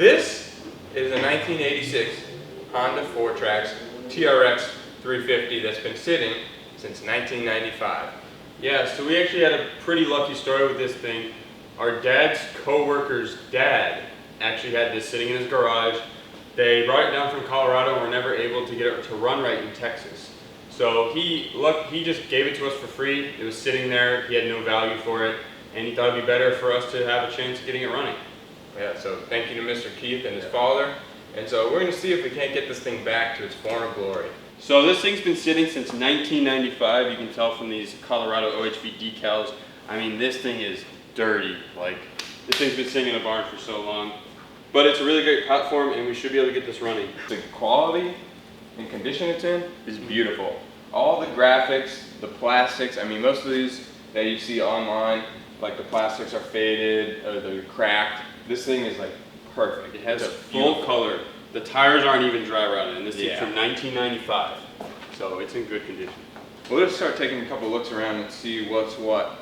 This is a 1986 Honda Fourtrax TRX 350 that's been sitting since 1995. Yeah, so we actually had a pretty lucky story with this thing. Our dad's co-worker's dad actually had this sitting in his garage. They brought it down from Colorado and were never able to get it to run right in Texas. So he just gave it to us for free. It was sitting there, he had no value for it, and he thought it'd be better for us to have a chance of getting it running. Yeah, so thank you to Mr. Keith and his father. And so we're gonna see if we can't get this thing back to its former glory. So this thing's been sitting since 1995. You can tell from these Colorado OHV decals. I mean, this thing is dirty. Like, this thing's been sitting in a barn for so long. But it's a really great platform and we should be able to get this running. The quality and condition it's in is beautiful. All the graphics, the plastics, I mean, most of these that you see online, like the plastics are faded or they're cracked. This thing is like perfect. It has a full color. The tires aren't even dry rotted, and this is from 1995, so it's in good condition. Well, let's start taking a couple looks around and see what's what.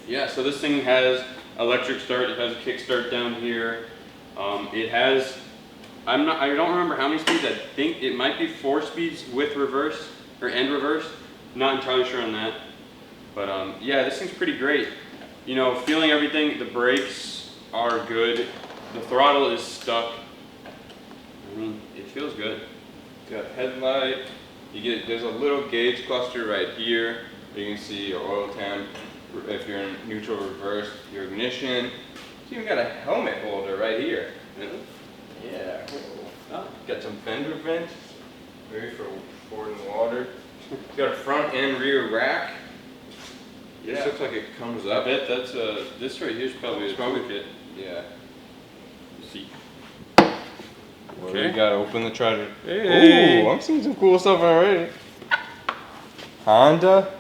Yeah, so this thing has electric start. It has a kick start down here. It has, I don't remember how many speeds. I think it might be 4 speeds with reverse or end reverse. Not entirely sure on that, but yeah, this thing's pretty great. You know, feeling everything. The brakes are good. The throttle is stuck. I mean, it feels good. It's got headlight. There's a little gauge cluster right here. You can see your oil temp, if you're in neutral reverse, your ignition. It's even got a helmet holder right here. Yeah. Oh, got some fender vents. Ready for fording water. It's got a front and rear rack. Yeah. This looks like it comes up. I bet that's this right here is probably a toolkit. Yeah. Let's see. Okay. We gotta open the treasure. Hey. Ooh, I'm seeing some cool stuff already. Honda.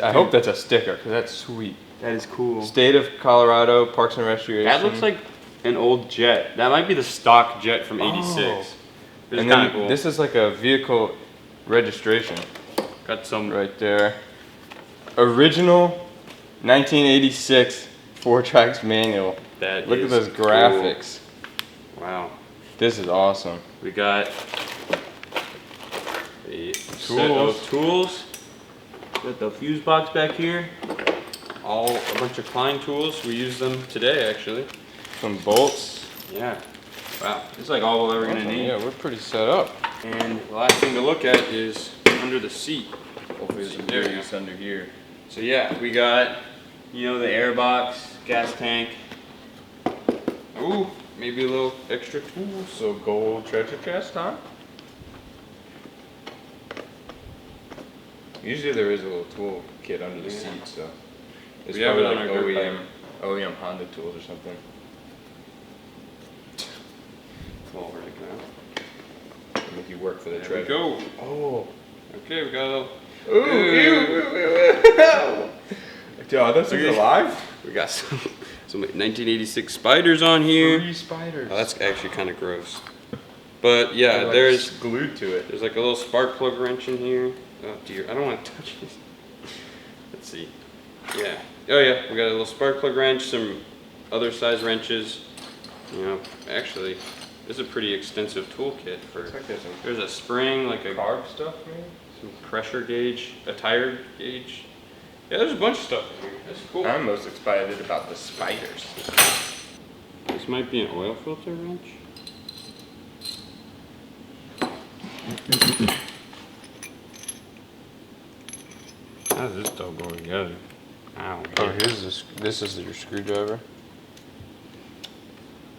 I hope that's a sticker because that's sweet. That is cool. State of Colorado Parks and Recreation. That looks like an old jet. That might be the stock jet from '86. Oh. And then cool. This is like a vehicle registration. Got some right there. Original 1986 Fourtrax manual. Look at those graphics. Cool. Wow. This is awesome. We got a set of tools. Got the fuse box back here. A bunch of Klein tools. We use them today, actually. Some bolts. Yeah. Wow. It's like all we're ever gonna need. Yeah, we're pretty set up. And the last thing to look at is under the seat. Hopefully there's some grease under here. So yeah, we got, you know, the air box, gas tank. Ooh. Maybe a little extra tools. So gold treasure chest, huh? Usually there is a little tool kit under the seat, so it's probably like OEM Honda tools or something. Fall right now. Make you work for the treasure. There we go. Oh. Okay, we got a little. Ooh. Yo, this is alive? We got some 1986 spiders on here. 3 spiders. Oh, that's actually kind of gross. But yeah, like there's glued to it. There's like a little spark plug wrench in here. Oh dear, I don't want to touch this. Let's see. Yeah. Oh yeah, we got a little spark plug wrench, some other size wrenches. You know, actually, this is a pretty extensive toolkit for. Like there's a spring, like a carb stuff, maybe. Some pressure gauge, a tire gauge. Yeah, there's a bunch of stuff in here. That's cool. I'm most excited about the spiders. This might be an oil filter wrench. How does this stuff go together? Ow. Oh, this is your screwdriver.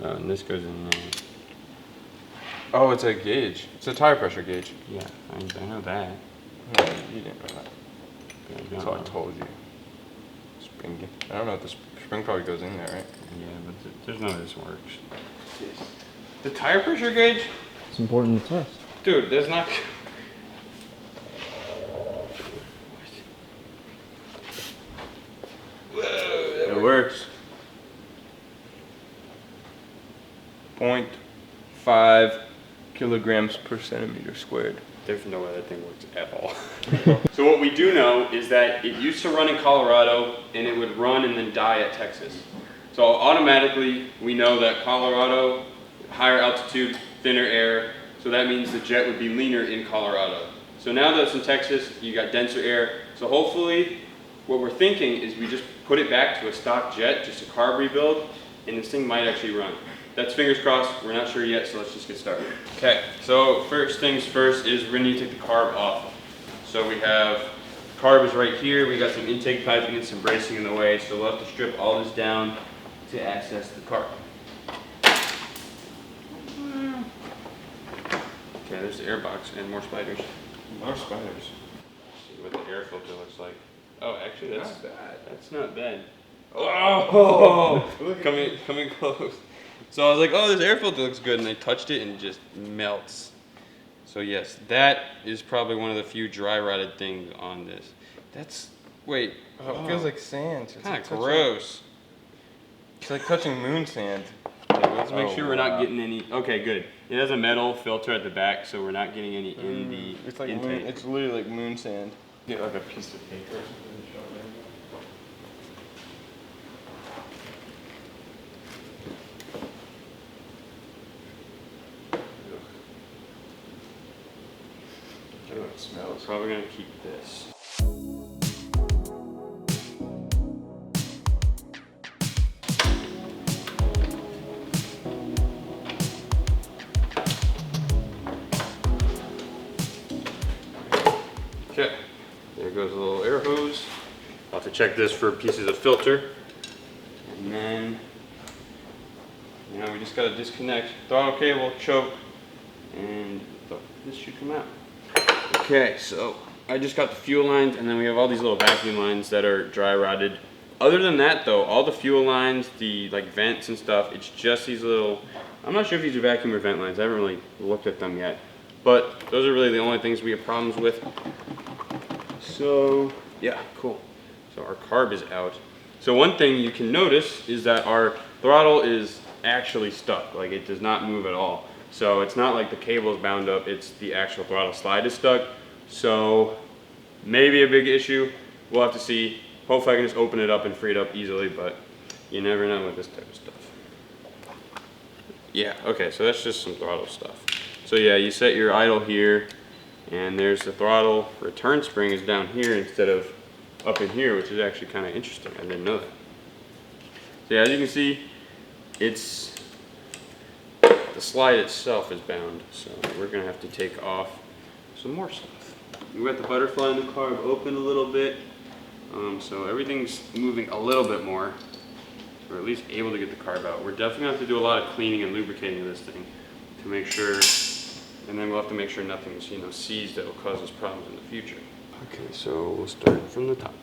Oh, and this goes in there. Oh, it's a gauge. It's a tire pressure gauge. Yeah, I know that. No, you didn't know that. That's what I told you. Spring. I don't know if the spring probably goes in there, right? Yeah, but there's none of this works. The tire pressure gauge? It's important to test. Dude, there's not. It works. 0.5 kilograms per centimeter squared. There's no way that thing works at all. So what we do know is that it used to run in Colorado and it would run and then die at Texas. So automatically we know that Colorado higher altitude, thinner air, so that means the jet would be leaner in Colorado. So now that it's in Texas, you got denser air, so hopefully what we're thinking is we just put it back to a stock jet, just a carb rebuild, and this thing might actually run. That's fingers crossed, we're not sure yet, so let's just get started. Okay, so first things first is we're gonna need to take the carb off. So we have, carb is right here, we got some intake piping and some bracing in the way, so we'll have to strip all this down to access the carb. Okay, there's the air box and more spiders. More spiders. Let's see what the air filter looks like. Oh, actually that's not bad. That's not bad. Oh, coming close. So I was like, oh, this air filter looks good, and I touched it and it just melts. So yes, that is probably one of the few dry rotted things on this. That's, wait. Oh, it feels like sand. It's kind of gross. It's like touching moon sand. Yeah, let's make sure we're not getting any. Okay, good. It has a metal filter at the back, so we're not getting any in the It's like intake. moon, it's literally like moon sand. Get like a piece of paper or something to show them. Oh, it smells. Probably gonna keep this. Okay, there goes a little air hose. I'll have to check this for pieces of filter. And then, you know, we just gotta disconnect throttle cable, choke, and this should come out. Okay, so I just got the fuel lines, and then we have all these little vacuum lines that are dry rotted. Other than that though, all the fuel lines, the like vents and stuff, it's just these little, I'm not sure if these are vacuum or vent lines, I haven't really looked at them yet. But those are really the only things we have problems with. So yeah, cool. So our carb is out. So one thing you can notice is that our throttle is actually stuck, like it does not move at all. So it's not like the cable is bound up, it's the actual throttle slide is stuck. So maybe a big issue, we'll have to see. Hopefully I can just open it up and free it up easily, but you never know with this type of stuff. Yeah, okay, so that's just some throttle stuff. So yeah, you set your idle here, and there's the throttle return spring is down here instead of up in here, which is actually kind of interesting. I didn't know that. So yeah, as you can see, it's, the slide itself is bound, so we're gonna have to take off some more stuff. We got the butterfly in the carb open a little bit, so everything's moving a little bit more, or at least able to get the carb out. We're definitely gonna have to do a lot of cleaning and lubricating of this thing to make sure, and then we'll have to make sure nothing's, you know, seized that will cause us problems in the future. Okay, so we'll start from the top.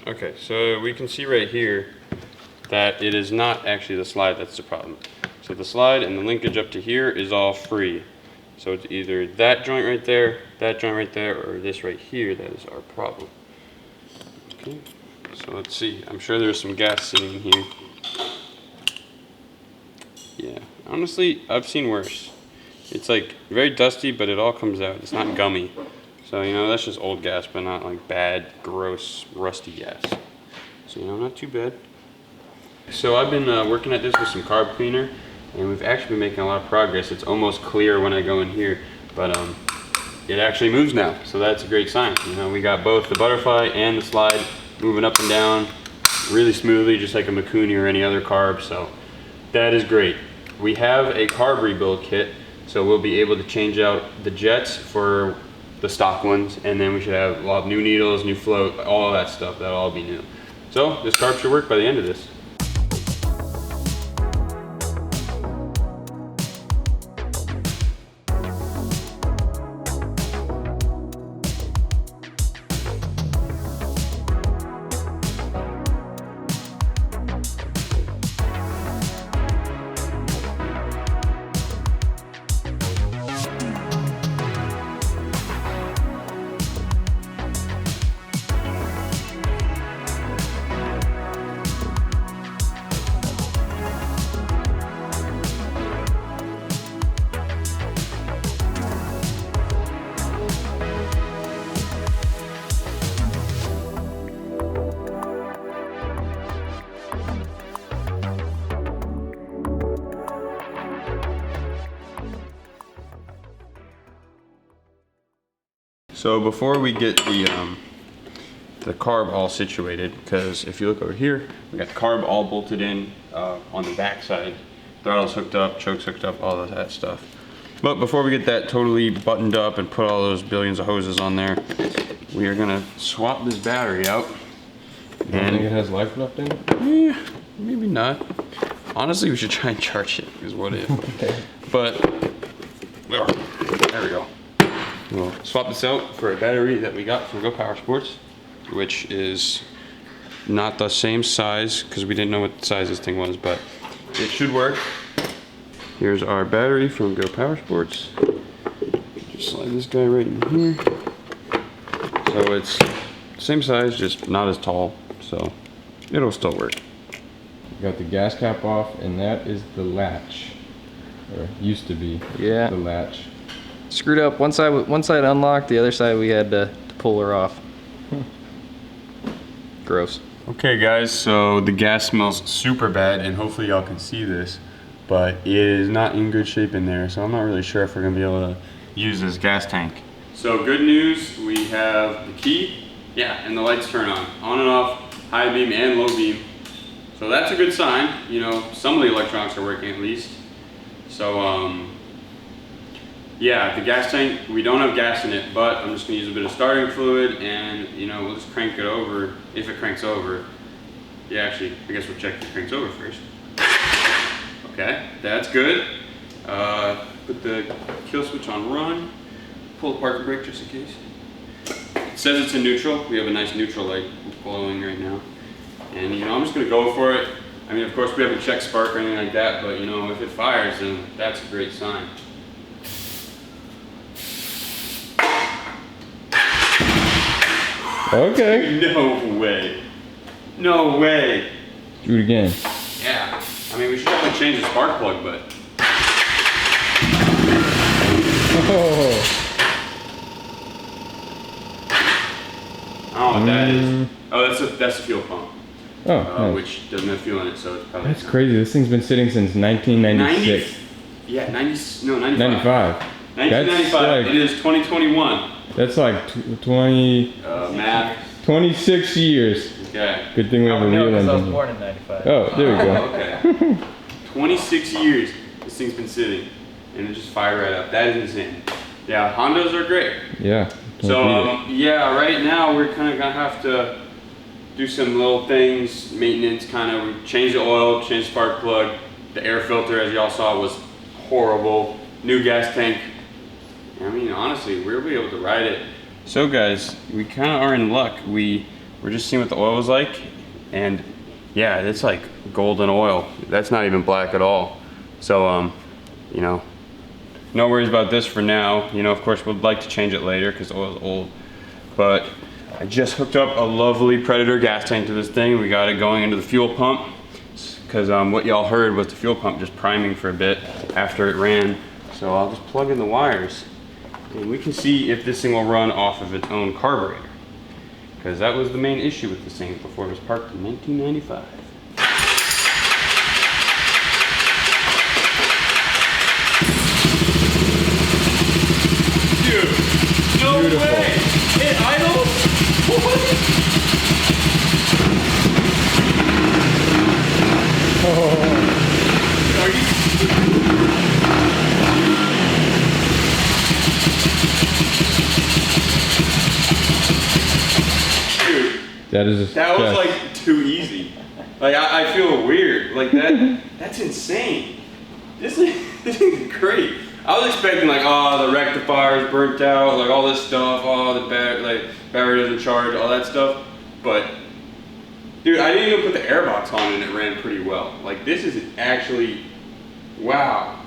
Okay, so we can see right here that it is not actually the slide that's the problem. So the slide and the linkage up to here is all free. So it's either that joint right there, or this right here that is our problem. Okay, so let's see. I'm sure there's some gas sitting in here. Yeah, honestly, I've seen worse. It's like very dusty, but it all comes out. It's not gummy. So, you know, that's just old gas, but not like bad, gross, rusty gas. So, you know, not too bad. So I've been working at this with some carb cleaner, and we've actually been making a lot of progress. It's almost clear when I go in here, but it actually moves now. So that's a great sign. You know, we got both the butterfly and the slide moving up and down really smoothly, just like a Mikuni or any other carb. So that is great. We have a carb rebuild kit, so we'll be able to change out the jets for the stock ones, and then we'll have new needles, new float, all of that stuff. That'll all be new. So this carb should work by the end of this. So before we get the carb all situated, because if you look over here, we got the carb all bolted in on the back side. Throttle's hooked up, choke's hooked up, all of that stuff. But before we get that totally buttoned up and put all those billions of hoses on there, we are gonna swap this battery out. You don't think it has life left in it? Yeah, maybe not. Honestly, we should try and charge it, is what it is. But, there we go. We'll swap this out for a battery that we got from Go Power Sports, which is not the same size, because we didn't know what size this thing was, but it should work. Here's our battery from Go Power Sports. Just slide this guy right in here. So it's same size, just not as tall, so it'll still work. Got the gas cap off, and that is the latch, or used to be. Yeah. The latch. Screwed up. One side unlocked, the other side we had to pull her off. Gross. Okay guys, so the gas smells super bad, and hopefully y'all can see this, but it is not in good shape in there, so I'm not really sure if we're gonna be able to use this gas tank. So good news, we have the key, yeah, and the lights turn on and off, high beam and low beam. So that's a good sign, you know, some of the electronics are working at least. So yeah, the gas tank, we don't have gas in it, but I'm just gonna use a bit of starting fluid, and you know, we'll just crank it over, if it cranks over. Yeah, actually, I guess we'll check if it cranks over first. Okay, that's good. Put the kill switch on run, pull the parking brake just in case. It says it's in neutral. We have a nice neutral light glowing right now. And you know, I'm just gonna go for it. I mean, of course, we haven't checked spark or anything like that, but you know, if it fires, then that's a great sign. Okay. No way. No way. Do it again. Yeah. I mean, we should definitely change the spark plug, but. Oh. I don't know what that is. Oh, that's a fuel pump. Oh, nice. Which doesn't have fuel in it, so it's probably. That's crazy. This thing's been sitting since 1996. 90, yeah, 90, no, 95. 95. 1995. Like, it is 2021. That's like 20, Math. 26 years. Okay. Good thing we have a No, real because I was engine. born in 95. Oh, there we go. Okay. 26 years this thing's been sitting, and it just fired right up. That is insane. Yeah, Hondas are great. Yeah. So yeah, right now we're kind of gonna have to do some little things, maintenance kind of. We changed the oil, changed the spark plug. The air filter, as y'all saw, was horrible. New gas tank. I mean, honestly, we'll be able to ride it. So guys, we kind of are in luck. We're just seeing what the oil was like, and yeah, it's like golden oil. That's not even black at all. So, you know, no worries about this for now. You know, of course, we'd like to change it later because the oil's old. But I just hooked up a lovely Predator gas tank to this thing. We got it going into the fuel pump because what y'all heard was the fuel pump just priming for a bit after it ran. So I'll just plug in the wires, and we can see if this thing will run off of its own carburetor, because that was the main issue with this thing before it was parked in 1995. Dude, no Beautiful. way! It idles? What? Oh. Are you... Dude, That is a that was success. like too easy. Like I feel weird. Like that's insane. This thing's great. I was expecting like, oh, the rectifier's burnt out, like all this stuff, oh, the battery doesn't charge, all that stuff. But dude, I didn't even put the airbox on and it ran pretty well. Like this is actually, wow.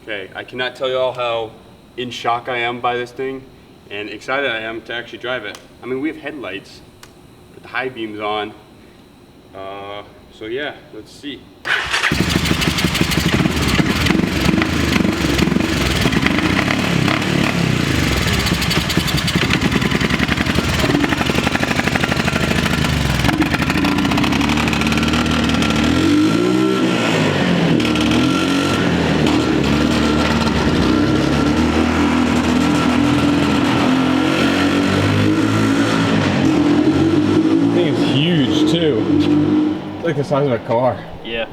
Okay, I cannot tell you all how in shock I am by this thing and excited I am to actually drive it. I mean, we have headlights, put the high beams on. So yeah, let's see. Like the size of a car. Yeah.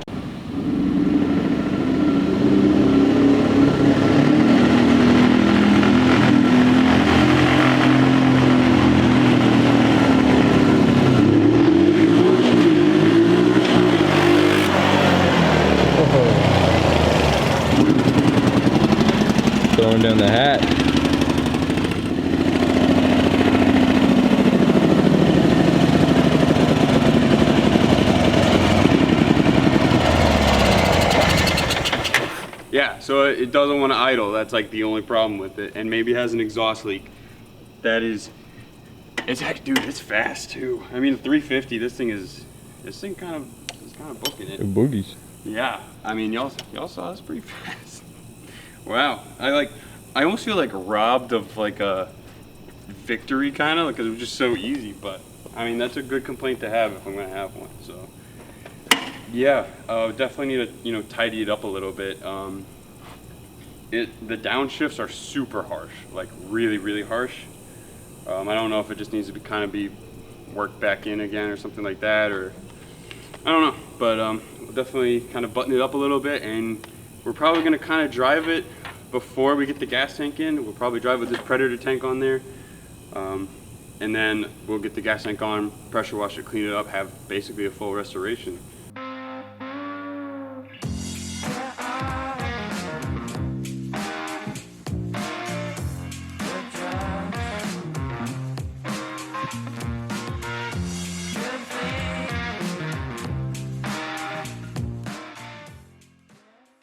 Throwing down the hat. Yeah, so it doesn't want to idle. That's like the only problem with it, and maybe it has an exhaust leak. That is, dude, it's fast too. I mean, 350. This thing kind of booking it. Boogies. Yeah, I mean, y'all saw this pretty fast. Wow, I almost feel like robbed of like a victory kind of, because it was just so easy. But I mean, that's a good complaint to have if I'm gonna have one. So yeah, definitely need to tidy it up a little bit. The downshifts are super harsh, like really harsh. I don't know if it just needs to be worked back in again or something like that, or I don't know. But we'll definitely kind of button it up a little bit, and we're probably gonna kind of drive it before we get the gas tank in. We'll probably drive with this Predator tank on there, and then we'll get the gas tank on, pressure wash it, clean it up, have basically a full restoration.